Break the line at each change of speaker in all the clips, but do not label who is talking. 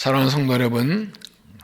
사랑하는 성도 여러분,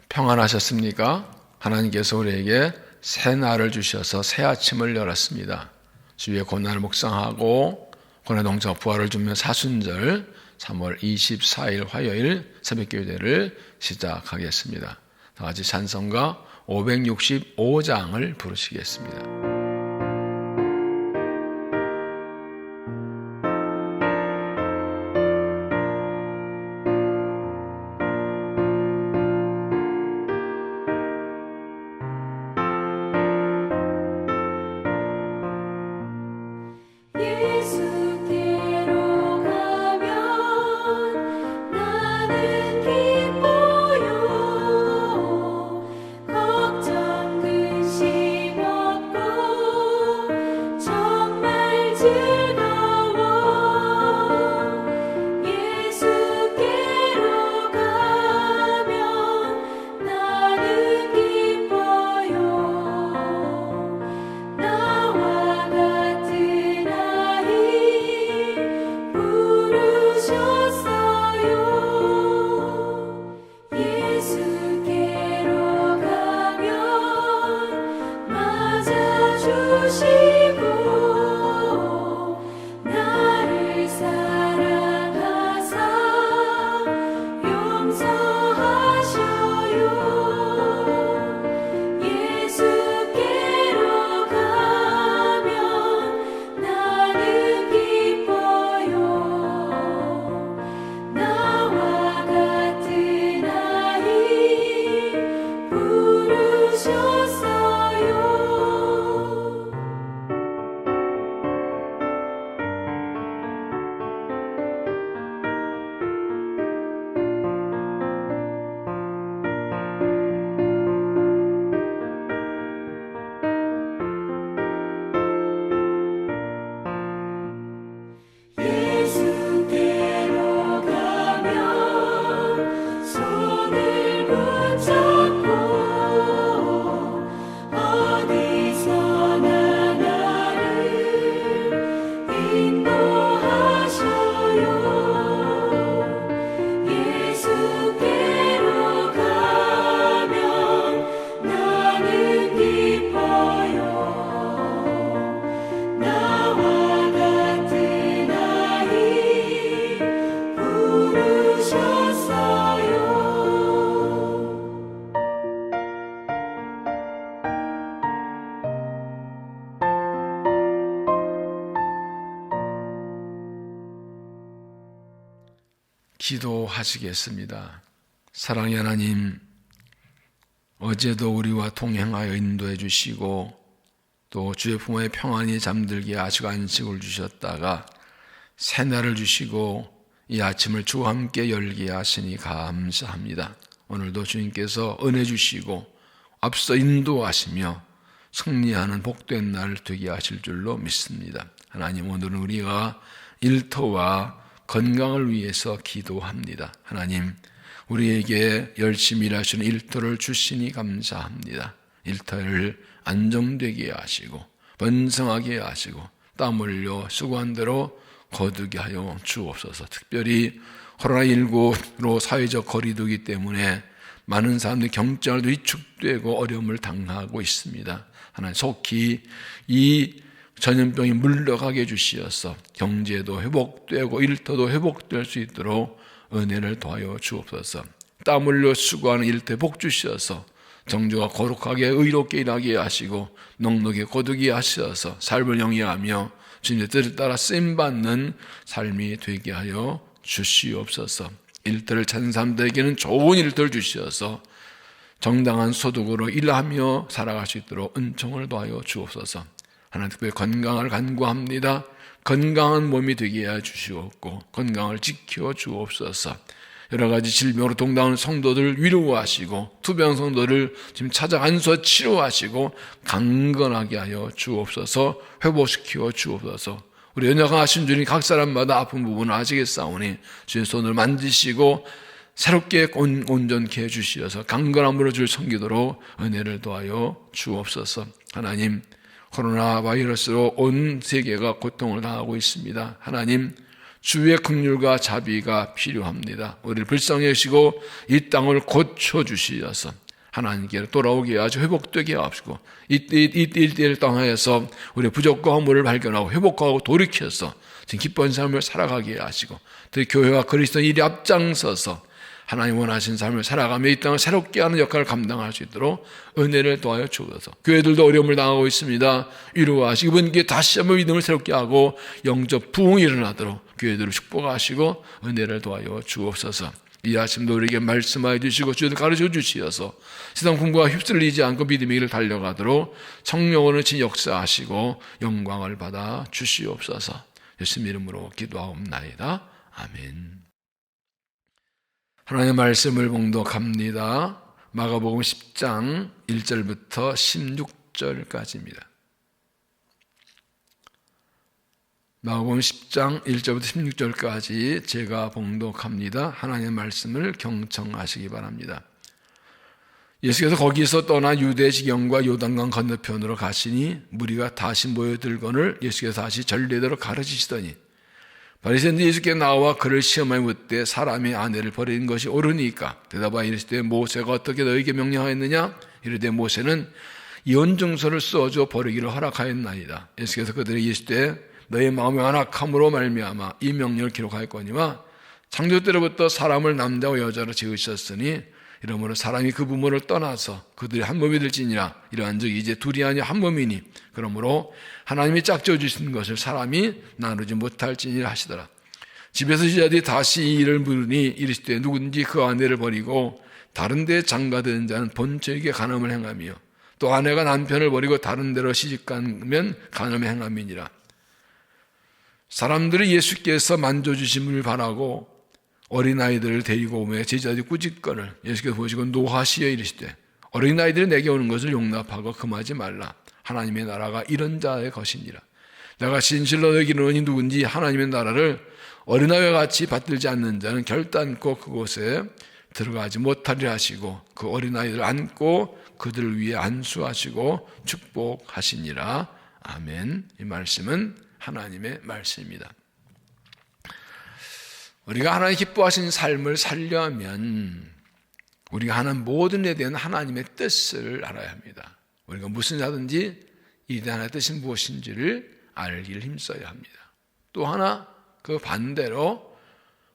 평안하셨습니까? 하나님께서 우리에게 새 날을 주셔서 새 아침을 열었습니다. 주의 고난을 묵상하고 고난의 동정 부활을 주며 사순절 3월 24일 화요일 새벽기도를 시작하겠습니다. 다 같이 찬송가 565장을 부르시겠습니다. 기도하시겠습니다. 사랑의 하나님, 어제도 우리와 동행하여 인도해 주시고 또 주의 품에 평안히 잠들게 하시고 안식을 주셨다가 새날을 주시고 이 아침을 주와 함께 열게 하시니 감사합니다. 오늘도 주님께서 은혜 주시고 앞서 인도하시며 승리하는 복된 날 되게 하실 줄로 믿습니다. 하나님, 오늘은 우리가 일터와 건강을 위해서 기도합니다. 하나님, 우리에게 열심히 일하시는 일터를 주시니 감사합니다. 일터를 안정되게 하시고 번성하게 하시고 땀 흘려 수고한 대로 거두게 하여 주옵소서. 특별히 코로나19로 사회적 거리두기 때문에 많은 사람들이 경제활도 위축되고 어려움을 당하고 있습니다. 하나님, 속히 이 전염병이 물러가게 해주시어서 경제도 회복되고 일터도 회복될 수 있도록 은혜를 더하여 주옵소서. 땀 흘려 수고하는 일터에 복 주셔서 정조가 거룩하게 의롭게 일하게 하시고 넉넉히 거두게 하셔서 삶을 영위하며 주님의 뜻을 따라 쓰임받는 삶이 되게 하여 주시옵소서. 일터를 찾는 사람들에게는 좋은 일터를 주셔서 정당한 소득으로 일하며 살아갈 수 있도록 은총을 더하여 주옵소서. 하나님, 특별히 건강을 간구합니다. 건강한 몸이 되게 해 주시옵고 건강을 지켜 주옵소서. 여러 가지 질병으로 동당하는 성도들을 위로하시고 투병 성도를 지금 찾아 안수와 치료하시고 강건하게 하여 주옵소서. 회복시켜 주옵소서. 우리 연약하신 주님, 각 사람마다 아픈 부분을 아시겠사오니 주의 손을 만지시고 새롭게 온전케 해주시어서 강건함으로 줄 섬기도록 은혜를 더하여 주옵소서. 하나님, 코로나 바이러스로 온 세계가 고통을 당하고 있습니다. 하나님, 주의 긍휼과 자비가 필요합니다. 우리를 불쌍히 여시고 이 땅을 고쳐주시어서 하나님께로 돌아오게 하시고 회복되게 하시고 이 일대를 땅하여서 우리의 부족과 허물을 발견하고 회복하고 돌이켜서 지금 기쁜 삶을 살아가게 하시고 또 교회와 그리스도 일이 앞장서서 하나님 원하신 삶을 살아가며 이 땅을 새롭게 하는 역할을 감당할 수 있도록 은혜를 도하여 주옵소서. 교회들도 어려움을 당하고 있습니다. 위로하시고 이분께 다시 한번 믿음을 새롭게 하고 영적 부흥이 일어나도록 교회들을 축복하시고 은혜를 도하여 주옵소서. 이 아침도 우리에게 말씀하여 주시고 주를 가르쳐 주시어서 세상 풍부와 휩쓸리지 않고 믿음의 길을 달려가도록 성령으로 진 역사하시고 영광을 받아 주시옵소서. 예수님 이름으로 기도하옵나이다. 아멘. 하나님의 말씀을 봉독합니다. 마가복음 10장 1절부터 16절까지입니다. 마가복음 10장 1절부터 16절까지 제가 봉독합니다. 하나님의 말씀을 경청하시기 바랍니다. 예수께서 거기서 떠나 유대 지경과 요단강 건너편으로 가시니 무리가 다시 모여들거늘 예수께서 다시 전례대로 가르치시더니 바리새인들이 예수께 나와 그를 시험하여 묻되 사람의 아내를 버리는 것이 옳으니까 대답하여 이르시되 모세가 어떻게 너에게 명령하였느냐? 이르되 모세는 이혼증서를 써줘 버리기를 허락하였나이다. 예수께서 그들에게 이르시되 너의 마음의 완악함으로 말미암아 이 명령을 기록하였거니와 창조 때로부터 사람을 남자와 여자로 지으셨으니 이러므로 사람이 그 부모를 떠나서 그들이 한 몸이 될지니라. 이러한 즉 이제 둘이 아니 한 몸이니 그러므로 하나님이 짝지어 주신 것을 사람이 나누지 못할지니라 하시더라. 집에서 제자들이 다시 이 일을 물으니 이르시되 누구든지 그 아내를 버리고 다른 데에 장가드는 자는 본처에게 간음을 행하며 또 아내가 남편을 버리고 다른 데로 시집가면 간음을 행함이니라. 사람들이 예수께서 만져주심을 바라고 어린아이들을 데리고 오며 제자들이 꾸짖거늘 예수께서 보시고 노하시어 이르시되 어린아이들이 내게 오는 것을 용납하고 금하지 말라. 하나님의 나라가 이런 자의 것이니라. 내가 진실로 너희에게 이르노니 누군지 하나님의 나라를 어린아이와 같이 받들지 않는 자는 결단코 그곳에 들어가지 못하리라 하시고 그 어린아이들을 안고 그들을 위해 안수하시고 축복하시니라. 아멘. 이 말씀은 하나님의 말씀입니다. 우리가 하나님 기뻐하신 삶을 살려면 우리가 하는 모든 일에 대한 하나님의 뜻을 알아야 합니다. 우리가 무슨 하든지 이 하나님의 뜻이 무엇인지를 알기를 힘써야 합니다. 또 하나 그 반대로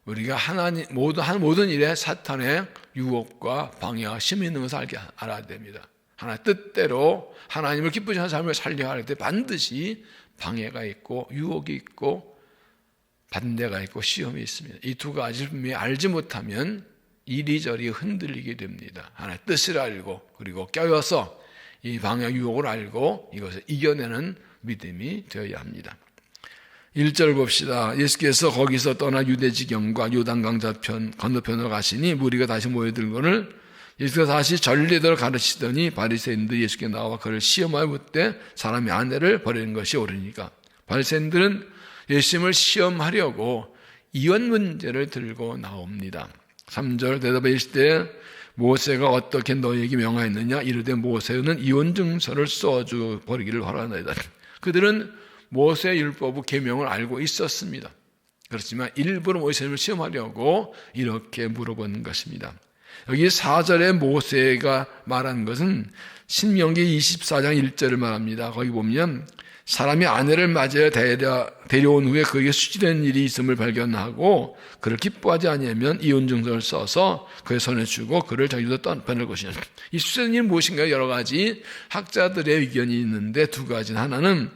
우리가 하나님 모든 일에 사탄의 유혹과 방해와 심이 있는 것을 알아야 됩니다. 하나님의 뜻대로 하나님을 기쁘시는 삶을 살려야 할 때 반드시 방해가 있고 유혹이 있고 반대가 있고 시험이 있습니다. 이 두 가지를 분명히 알지 못하면 이리저리 흔들리게 됩니다. 하나의 뜻을 알고 그리고 껴여서 이 방해 유혹을 알고 이것을 이겨내는 믿음이 되어야 합니다. 1절 봅시다. 예수께서 거기서 떠나 유대지경과 요단강 건너편으로 가시니 무리가 다시 모여들거늘 예수께서 다시 전례대로 가르치시더니 바리새인들이 예수께 나와 그를 시험하여 묻되 사람이 아내를 버리는 것이 옳으니까. 바리새인들은 예수님을 시험하려고 이혼 문제를 들고 나옵니다. 3절 대답하여 이르시되 모세가 어떻게 너희에게 명하였느냐? 이르되 모세는 이혼증서를 써주 버리기를 허락하나이다. 그들은 모세의 율법의 계명을 알고 있었습니다. 그렇지만 일부러 모세를 시험하려고 이렇게 물어보는 것입니다. 여기 4절에 모세가 말한 것은 신명기 24장 1절을 말합니다. 거기 보면 사람이 아내를 맞이해 데려온 후에 그에게 수치된 일이 있음을 발견하고 그를 기뻐하지 아니하면 이혼증서를 써서 그의 손에 주고 그를 자기도 떠날 것이냐. 이 수치된 일은 무엇인가? 여러 가지 학자들의 의견이 있는데 두 가지는 하나는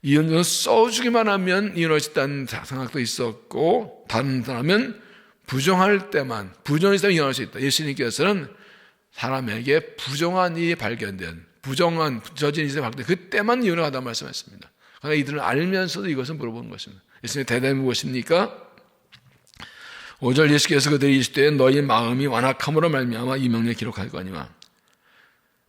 이혼증서 써주기만 하면 이혼할 수 있다는 생각도 있었고 다른 사람은 부정할 때만 부정이 있으면 이혼할 수 있다. 예수님께서는 사람에게 부정한 일이 발견된 부정한 저진 일이 발견된 그때만 이혼을 하다고 말씀했습니다. 그러나 이들은 알면서도 이것을 물어보는 것입니다. 예수님의 대답이 무엇입니까? 5절 예수께서 그들이 이르시되 너희 마음이 완악함으로 말미암아 이 명령을 기록하거니와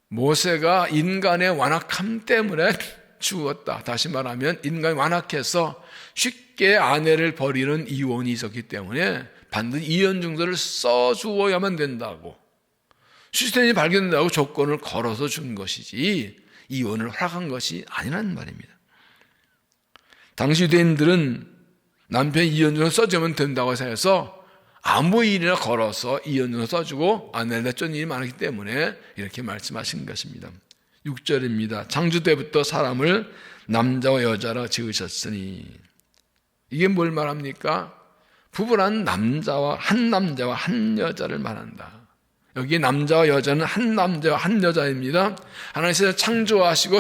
모세가 인간의 완악함 때문에 죽었다. 다시 말하면 인간이 완악해서 쉽게 아내를 버리는 이혼이 있었기 때문에 반드시 이혼증서를 써주어야만 된다고 수치된 일이 발견된다고 조건을 걸어서 준 것이지 이혼을 허락한 것이 아니라는 말입니다. 당시 유대인들은 남편이 이혼전서 써주면 된다고 생각해서 아무 일이나 걸어서 이혼전서 써주고 아내를 내쫓는 일이 많기 때문에 이렇게 말씀하신 것입니다. 6절입니다. 창조 때부터 사람을 남자와 여자라 지으셨으니. 이게 뭘 말합니까? 부부란 남자와 한 여자를 말한다. 여기 남자와 여자는 한 남자와 한 여자입니다. 하나님께서 창조하시고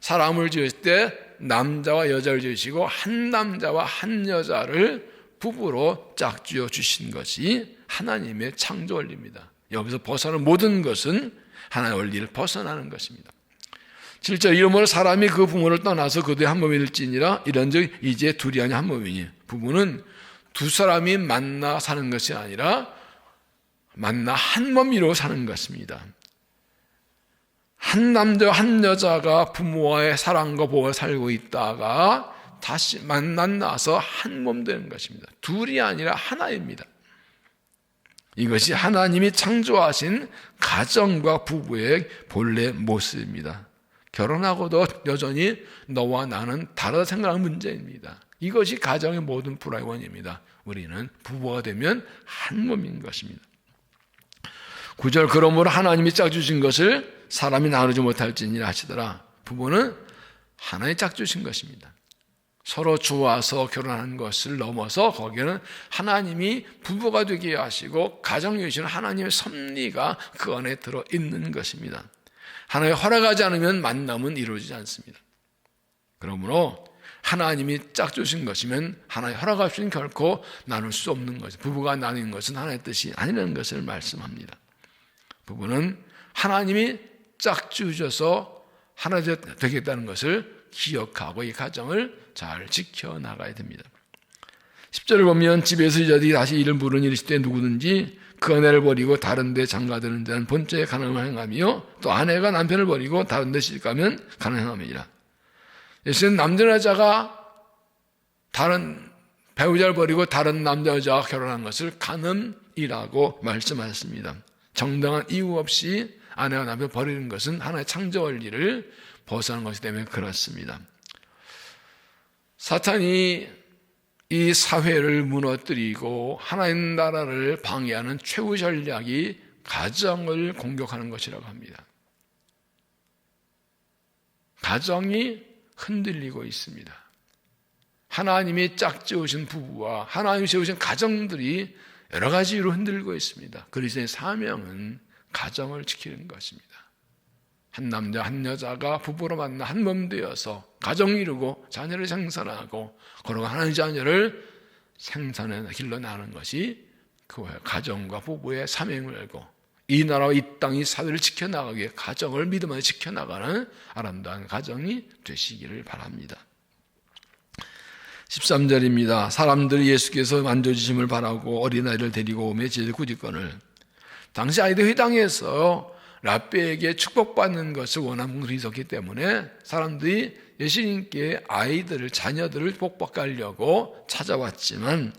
사람을 지으실 때 남자와 여자를 지으시고 한 남자와 한 여자를 부부로 짝지어 주신 것이 하나님의 창조 원리입니다. 여기서 벗어나는 모든 것은 하나의 원리를 벗어나는 것입니다. 7절 이러므로 사람이 그 부모를 떠나서 그들이 한 몸이 될지니라 이런즉 이제 둘이 아니 한 몸이니. 부부는 두 사람이 만나 사는 것이 아니라 만나 한 몸이로 사는 것입니다. 한 남자 한 여자가 부모와의 사랑과 보호를 살고 있다가 다시 만나서 한 몸 되는 것입니다. 둘이 아니라 하나입니다. 이것이 하나님이 창조하신 가정과 부부의 본래 모습입니다. 결혼하고도 여전히 너와 나는 다르다 생각하는 문제입니다. 이것이 가정의 모든 불화의 원인입니다. 우리는 부부가 되면 한 몸인 것입니다. 9절 그러므로 하나님이 짝주신 것을 사람이 나누지 못할지니라 하시더라. 부부는 하나의 짝주신 것입니다. 서로 좋아서 결혼하는 것을 넘어서 거기에는 하나님이 부부가 되게 하시고 가정을 이루시는 하나님의 섭리가 그 안에 들어있는 것입니다. 하나님이 허락하지 않으면 만남은 이루어지지 않습니다. 그러므로 하나님이 짝주신 것이면 하나님 허락 없이는 결코 나눌 수 없는 것입니다. 부부가 나누는 것은 하나님의 뜻이 아니라는 것을 말씀합니다. 부부는 하나님이 짝주셔서 하나 되겠다는 것을 기억하고 이 가정을 잘 지켜나가야 됩니다. 10절을 보면 집에서 여자들이 다시 이를 부르니 이르실 때 누구든지 그 아내를 버리고 다른 데 장가드는 자는 본처에 가늠을 행하며 또 아내가 남편을 버리고 다른 데 시집가면 가늠함이니라. 예수는 남자 여자가 다른 배우자를 버리고 다른 남자 여자와 결혼한 것을 간음이라고 말씀하셨습니다. 정당한 이유 없이 아내와 남편을 버리는 것은 하나의 창조 원리를 벗어난 것이기 때문에 그렇습니다. 사탄이 이 사회를 무너뜨리고 하나님 나라를 방해하는 최후 전략이 가정을 공격하는 것이라고 합니다. 가정이 흔들리고 있습니다. 하나님이 짝지으신 부부와 하나님이 세우신 가정들이 여러 가지 이유로 흔들고 있습니다. 그리스도의 사명은 가정을 지키는 것입니다. 한 남자 한 여자가 부부로 만나 한 몸 되어서 가정을 이루고 자녀를 생산하고 그러고 하나님의 자녀를 생산해 길러 나가는 것이 그 가정과 부부의 사명을 알고 이 나라와 이 땅 이 사회를 지켜나가기 위해 가정을 믿음 안에 지켜나가는 아름다운 가정이 되시기를 바랍니다. 13절입니다. 사람들이 예수께서 만져주심을 바라고 어린아이를 데리고 오매 제자 구직건을 당시 아이들 회당에서 랍비에게 축복받는 것을 원하는 분들이 있었기 때문에 사람들이 예수님께 아이들을 자녀들을 복받게 하려고 찾아왔지만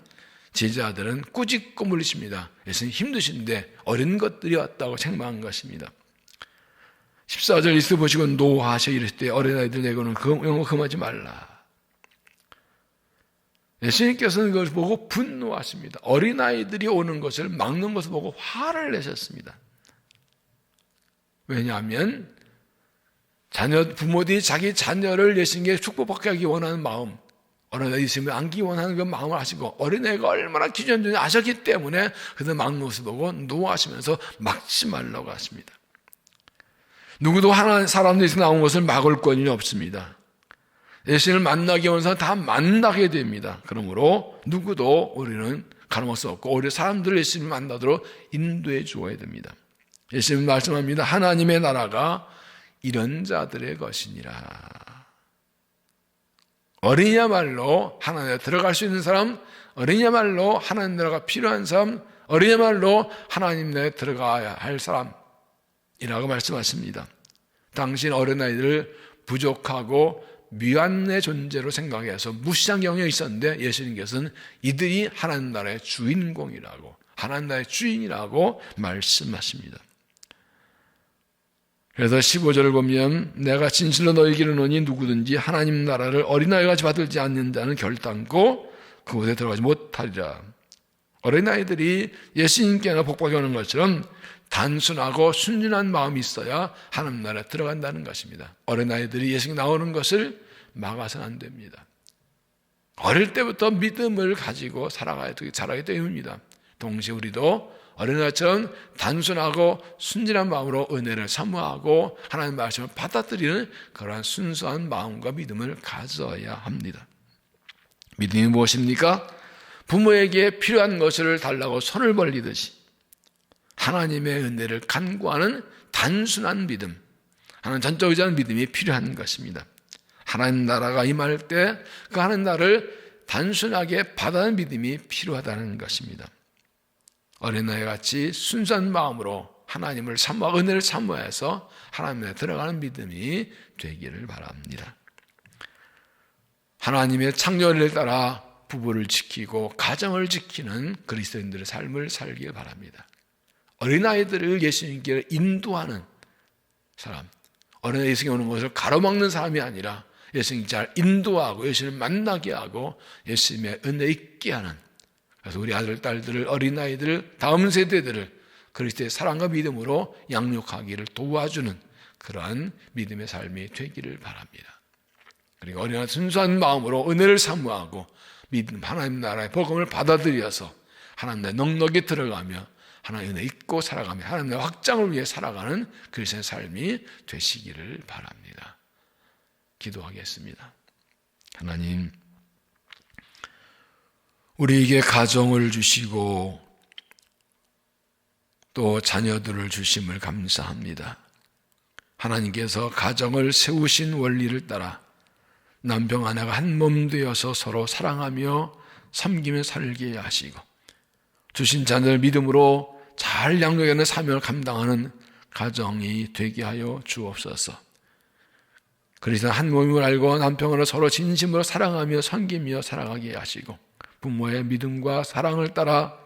제자들은 꾸짖고 물리십니다. 예수님 힘드신데 어린 것들이 왔다고 책망한 것입니다. 14절 이스 보시고 노하셔 이르실 때 어린아이들 내고는 영어 금하지 말라. 예수님께서는 그걸 보고 분노하십니다. 어린아이들이 오는 것을 막는 것을 보고 화를 내셨습니다. 왜냐하면 부모들이 자기 자녀를 예수님께 축복받게 하기 원하는 마음, 어린아이 있으면 안기 원하는 그 마음을 하시고 어린아이가 얼마나 기준인지 아셨기 때문에 그들 막는 것을 보고 노하시면서 막지 말라고 하십니다. 누구도 하나님 사람들이 나온 것을 막을 권위는 없습니다. 예수님을 만나기 온 사람 다 만나게 됩니다. 그러므로 누구도 우리는 가늠할 수 없고 오히려 사람들을 예수님을 만나도록 인도해 주어야 됩니다. 예수님 말씀합니다. 하나님의 나라가 이런 자들의 것이니라. 어린이야말로 하나님에 들어갈 수 있는 사람, 어린이야말로 하나님 나라가 필요한 사람, 어린이야말로 하나님 나라에 들어가야 할 사람이라고 말씀하십니다. 당신 어린아이들을 부족하고 미완의 존재로 생각해서 무시한 경향이 있었는데 예수님께서는 이들이 하나님 나라의 주인공이라고 하나님 나라의 주인이라고 말씀하십니다. 그래서 15절을 보면 내가 진실로 너희에게 이르노니 누구든지 하나님 나라를 어린아이같이 받들지 않는 자는 결단코 그곳에 들어가지 못하리라. 어린아이들이 예수님께나 복받아 오는 것처럼 단순하고 순진한 마음이 있어야 하나님 나라에 들어간다는 것입니다. 어린아이들이 예수님 나오는 것을 막아서는 안 됩니다. 어릴 때부터 믿음을 가지고 자라게 되옵니다. 동시에 우리도 어린아이처럼 단순하고 순진한 마음으로 은혜를 사모하고 하나님의 말씀을 받아들이는 그러한 순수한 마음과 믿음을 가져야 합니다. 믿음이 무엇입니까? 부모에게 필요한 것을 달라고 손을 벌리듯이 하나님의 은혜를 간구하는 단순한 믿음, 하나님 전적 의지하는 믿음이 필요한 것입니다. 하나님 나라가 임할 때 그 하나님 나라를 단순하게 받아는 믿음이 필요하다는 것입니다. 어린아이같이 순수한 마음으로 하나님을 사모하고 은혜를 사모해서 하나님에 들어가는 믿음이 되기를 바랍니다. 하나님의 창조를 따라 부부를 지키고 가정을 지키는 그리스도인들의 삶을 살길 바랍니다. 어린아이들을 예수님께 인도하는 사람, 어린아이 예수님께 오는 것을 가로막는 사람이 아니라 예수님 잘 인도하고 예수님을 만나게 하고 예수님의 은혜 있게 하는, 그래서 우리 아들, 딸들을, 어린아이들을, 다음 세대들을 그리스도의 사랑과 믿음으로 양육하기를 도와주는 그러한 믿음의 삶이 되기를 바랍니다. 그리고 어린아이 순수한 마음으로 은혜를 사모하고 믿음, 하나님 나라의 복음을 받아들여서 하나님 나라에 넉넉히 들어가며 하나님의 은혜 있고 살아가며 하나님 나라의 확장을 위해 살아가는 그리스도의 삶이 되시기를 바랍니다. 기도하겠습니다. 하나님, 우리에게 가정을 주시고 또 자녀들을 주심을 감사합니다. 하나님께서 가정을 세우신 원리를 따라 남편 아내가 한 몸 되어서 서로 사랑하며 섬기며 살게 하시고 주신 자녀를 믿음으로 잘 양육하는 사명을 감당하는 가정이 되게 하여 주옵소서. 그리스도 한 몸임을 알고 남편으로 서로 진심으로 사랑하며 섬기며 살아가게 하시고 부모의 믿음과 사랑을 따라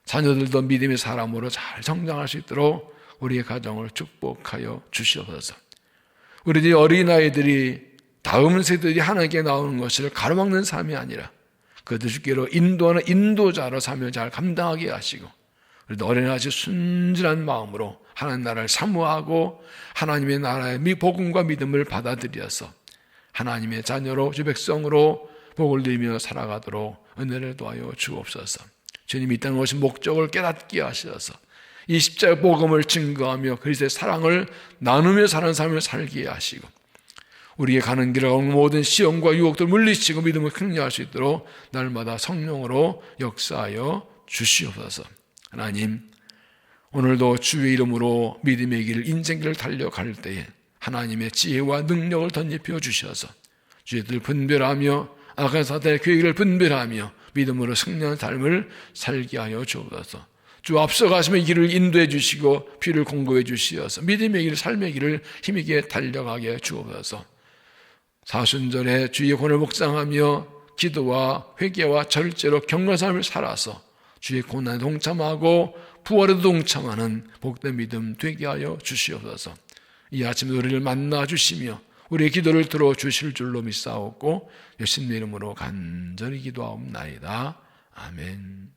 자녀들도 믿음의 사람으로 잘 성장할 수 있도록 우리의 가정을 축복하여 주시옵소서. 우리 어린아이들이 다음 세대들이 하나님께 나오는 것을 가로막는 삶이 아니라 그들 주께로 인도하는 인도자로 삶을 잘 감당하게 하시고 그래도 어린아이같이 순진한 마음으로 하나님 나라를 사모하고 하나님의 나라의 복음과 믿음을 받아들여서 하나님의 자녀로 주 백성으로 복을 누리며 살아가도록 은혜를 도하여 주옵소서. 주님이 이 땅에 오신 목적을 깨닫게 하셔서 이 십자가의 복음을 증거하며 그리스도의 사랑을 나누며 사는 삶을 살게 하시고 우리의 가는 길을 모든 시험과 유혹들 물리치고 믿음을 격려할 수 있도록 날마다 성령으로 역사하여 주시옵소서. 하나님, 오늘도 주의 이름으로 믿음의 길, 인생길을 달려갈 때에 하나님의 지혜와 능력을 덧입혀 주셔서 주의들 분별하며 악한 사탄의 계획을 분별하며 믿음으로 승리하는 삶을 살게 하여 주옵소서. 주 앞서가시며 이 길을 인도해 주시고 피를 공급해 주시어서 믿음의 길, 삶의 길을 힘있게 달려가게 주옵소서. 사순절에 주의 권을 묵상하며 기도와 회개와 절제로 경건한 삶을 살아서 주의 고난에 동참하고 부활에도 동참하는 복된 믿음 되게 하여 주시옵소서. 이 아침에 우리를 만나 주시며 우리의 기도를 들어주실 줄로 믿사옵고 예수님의 이름으로 간절히 기도하옵나이다. 아멘.